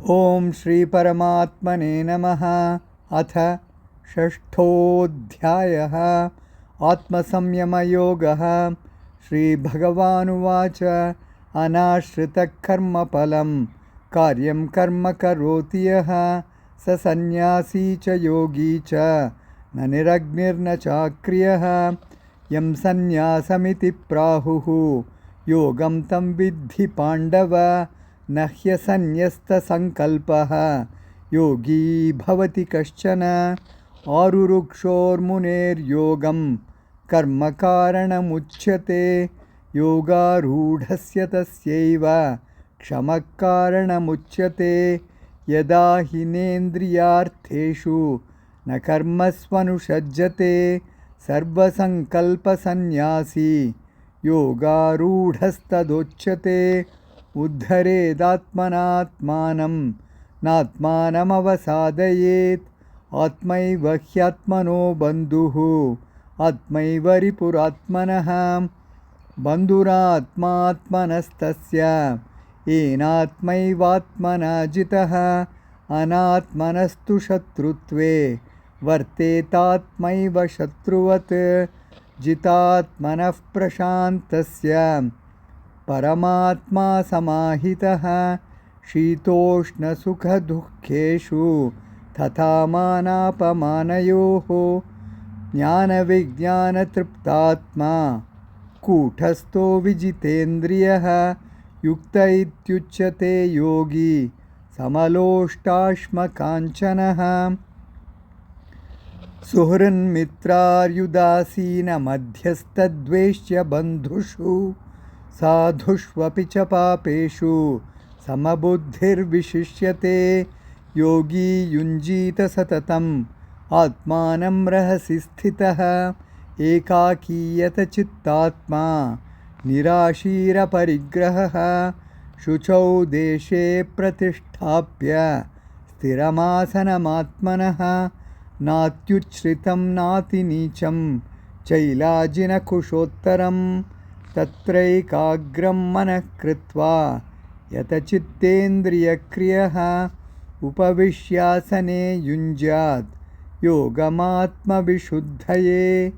ओम श्री परमात्मने नमः। अथ षष्ठोऽध्यायः। आत्मसंयमयोगः। श्रीभगवानुवाच अनाश्रितकर्मफलं कार्यं कर्म करोति यः स सन्न्यासी च योगी च न निरग्निर्न चाक्रियः। यं सन्न्यासमिति प्राहुः योगं तं विद्धि पाण्डव। न ह्यसन्न्यस्तसङ्कल्पः योगी भवति कश्चन। आरुरुक्षोर्मुनेर्योगं कर्मकारणमुच्यते योगारूढस्य तस्यैव क्षमः कारणमुच्यते। यदा हिनेन्द्रियार्थेषु न कर्मस्वनुषज्यते सर्वसङ्कल्पसन्न्यासी योगारूढस्तदोच्यते। उद्धरेदात्मनात्मानं नात्मानमवसादयेत्। आत्मैव ह्यात्मनो बन्धुः आत्मैव रिपुरात्मनः। बन्धुरात्मात्मनस्तस्य येनात्मैवात्मना जितः। अनात्मनस्तु शत्रुत्वे वर्तेतात्मैव शत्रुवत्। जितात्मनः प्रशान्तस्य परमात्मा समाहितः। शीतोष्णसुखदुःखेषु तथा मानापमानयोः ज्ञानविज्ञानतृप्तात्मा कूटस्थो विजितेन्द्रियः। युक्त इत्युच्यते योगी समलोष्टाश्मकाञ्चनः। सुहृन्मित्रार्युदासीनमध्यस्थद्वेष्य बन्धुषु साधुष्वपि च पापेषु समबुद्धिर्विशिष्यते। योगी युञ्जीत सततम् आत्मानं रहसि स्थितः। एकाकीयतचित्तात्मा निराशीरपरिग्रहः। शुचौ देशे प्रतिष्ठाप्य स्थिरमासनमात्मनः। नात्युच्छ्रितं नातिनीचं चैलाजिनकुशोत्तरम्। तत्रैकाग्रं मनः कृत्वा यतचित्तेन्द्रियक्रियः। उपविश्यासने युञ्ज्यात् योगमात्मविशुद्धये।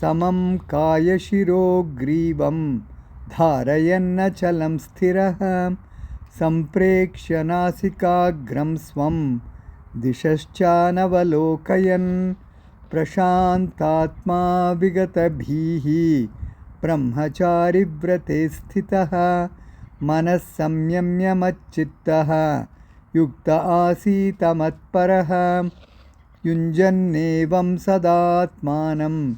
समं कायशिरो ग्रीवं धारयन्नचलं स्थिरः। सम्प्रेक्ष्य नासिकाग्रं स्वं दिशश्चानवलोकयन्। प्रशान्तात्मा विगतभीः ब्रह्मचारिव्रते स्थितः। मनः संयम्य मच्चित्तः युक्त आसीत मत्परः। युञ्जन्नेवं सदात्मानं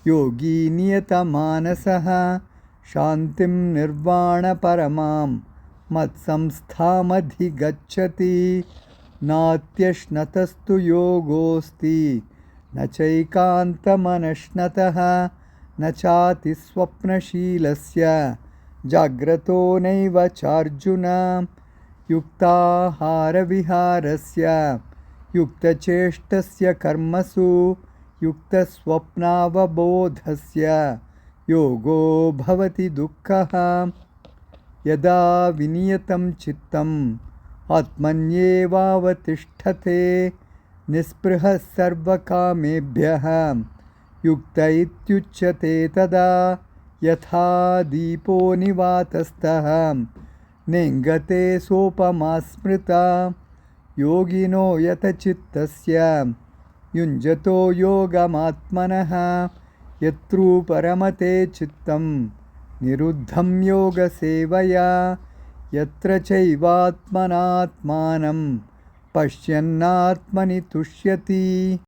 योगी नियतमानसः। शान्तिं निर्वाणपरमां मत्संस्थामधिगच्छति। नात्यश्नतस्तु योगोऽस्ति न चैकान्तमनश्नतः। न चातिस्वप्नशीलस्य जाग्रतो नैव चार्जुन। युक्ताहारविहारस्य युक्तचेष्टस्य कर्मसु युक्तस्वप्नावबोधस्य योगो भवति दुःखः। यदा विनियतं चित्तम् आत्मन्येवावतिष्ठते निःस्पृहः सर्वकामेभ्यः युक्त इत्युच्यते। तदा यथा दीपो निवातस्थः नेङ्गते सोपमा स्मृता। योगिनो यतचित्तस्य युञ्जतो योगमात्मनः। यत्रूपरमते चित्तं निरुद्धं योगसेवया। यत्र चैवात्मनात्मानं पश्यन्नात्मनि तुष्यति।